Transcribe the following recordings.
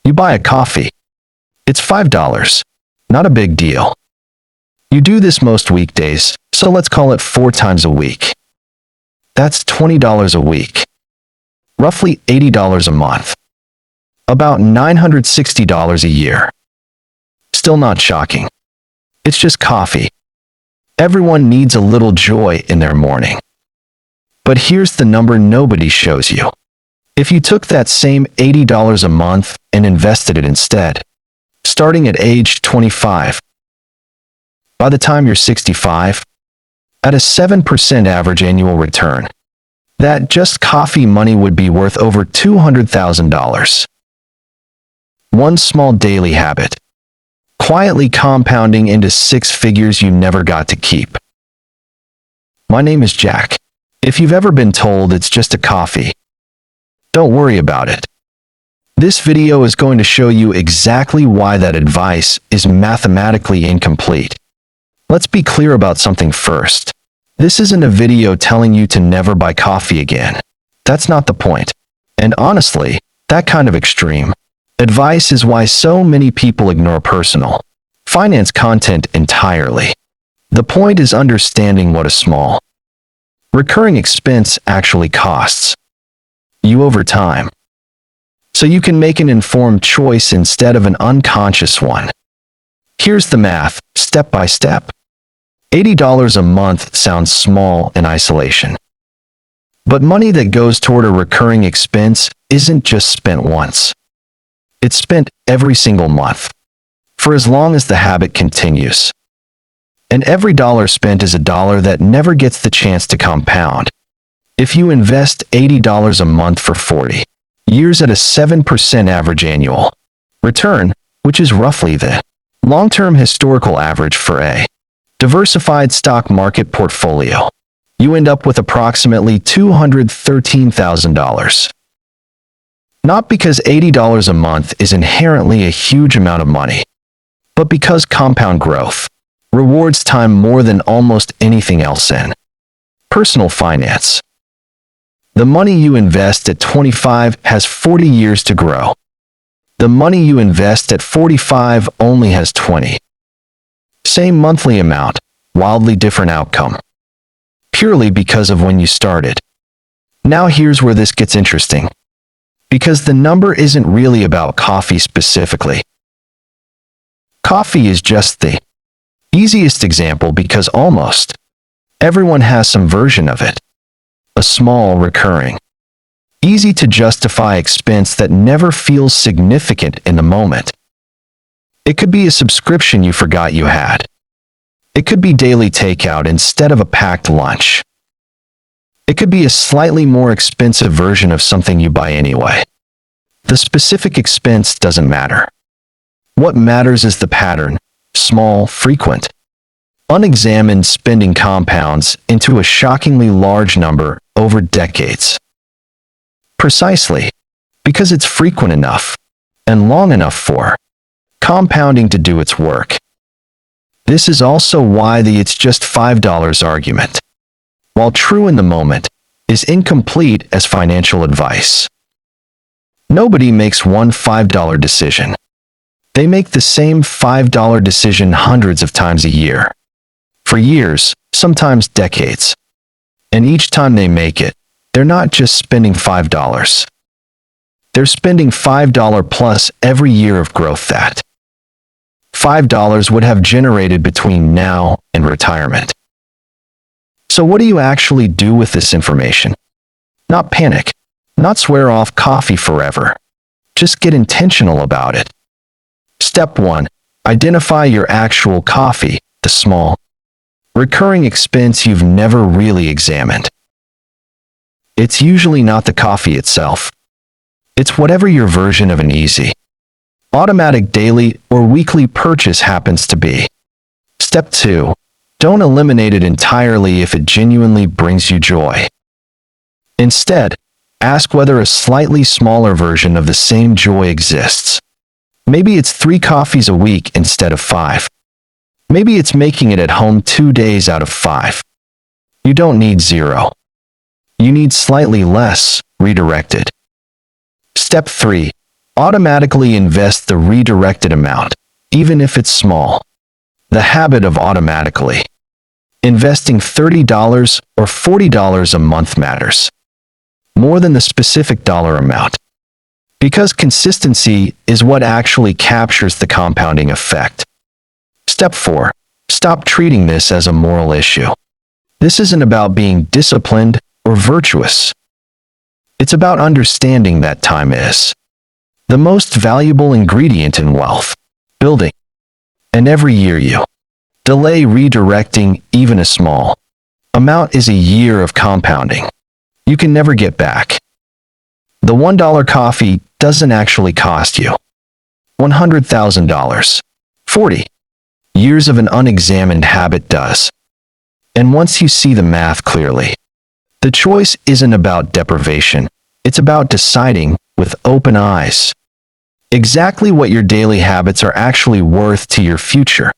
You buy a coffee. It's $5. Not a big deal. You do this most weekdays, so let's call it 4 times a week. That's $20 a week. Roughly $80 a month. About $960 a year. Still not shocking. It's just coffee. Everyone needs a little joy in their morning. But here's the number nobody shows you. If you took that same $80 a month and invested it instead, starting at age 25, by the time you're 65, at a 7% average annual return, that just coffee money would be worth over $200,000. One small daily habit, quietly compounding into 6 figures you never got to keep. My name is Jack. If you've ever been told it's just a coffee, don't worry about it. This video is going to show you exactly why that advice is mathematically incomplete. Let's be clear about something first. This isn't a video telling you to never buy coffee again. That's not the point. And honestly, that kind of extreme advice is why so many people ignore personal finance content entirely. The point is understanding what a small, recurring expense actually costs you over time, so you can make an informed choice instead of an unconscious one. Here's the math, step by step. $80 a month sounds small in isolation. But money that goes toward a recurring expense isn't just spent once. It's spent every single month, for as long as the habit continues. And every dollar spent is a dollar that never gets the chance to compound. If you invest $80 a month for 40 years at a 7% average annual return, which is roughly the long-term historical average for a diversified stock market portfolio, you end up with approximately $213,000. Not because $80 a month is inherently a huge amount of money, but because compound growth rewards time more than almost anything else in personal finance. The money you invest at 25 has 40 years to grow. The money you invest at 45 only has 20. Same monthly amount, wildly different outcome. Purely because of when you started. Now here's where this gets interesting. Because the number isn't really about coffee specifically. Coffee is just the easiest example because almost everyone has some version of it. A small, recurring, easy to justify expense that never feels significant in the moment. It could be a subscription you forgot you had. It could be daily takeout instead of a packed lunch. It could be a slightly more expensive version of something you buy anyway. The specific expense doesn't matter. What matters is the pattern, small, frequent, unexamined spending compounds into a shockingly large number over decades. Precisely because it's frequent enough and long enough for compounding to do its work. This is also why the "it's just $5" argument, while true in the moment, is incomplete as financial advice. Nobody makes one $5 decision. They make the same $5 decision hundreds of times a year. For years, sometimes decades. And each time they make it, they're not just spending $5. They're spending $5 plus every year of growth that $5 would have generated between now and retirement. So what do you actually do with this information? Not panic, not swear off coffee forever. Just get intentional about it. Step 1. Identify your actual coffee, the small, recurring expense you've never really examined. It's usually not the coffee itself. It's whatever your version of an easy, automatic daily or weekly purchase happens to be. Step 2. Don't eliminate it entirely if it genuinely brings you joy. Instead, ask whether a slightly smaller version of the same joy exists. Maybe it's 3 coffees a week instead of 5. Maybe it's making it at home 2 days out of 5. You don't need 0. You need slightly less, redirected. Step 3. Automatically invest the redirected amount, even if it's small. The habit of automatically investing $30 or $40 a month matters more than the specific dollar amount, because consistency is what actually captures the compounding effect. Step 4. Stop treating this as a moral issue. This isn't about being disciplined or virtuous. It's about understanding that time is the most valuable ingredient in wealth building. And every year you delay redirecting even a small amount is a year of compounding you can never get back. The $1 coffee doesn't actually cost you $100,000. 40 years of an unexamined habit does. And once you see the math clearly, the choice isn't about deprivation. It's about deciding with open eyes exactly what your daily habits are actually worth to your future.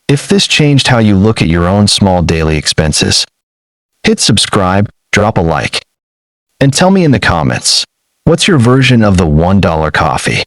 If this changed how you look at your own small daily expenses, hit subscribe, drop a like, and tell me in the comments, what's your version of the $1 coffee?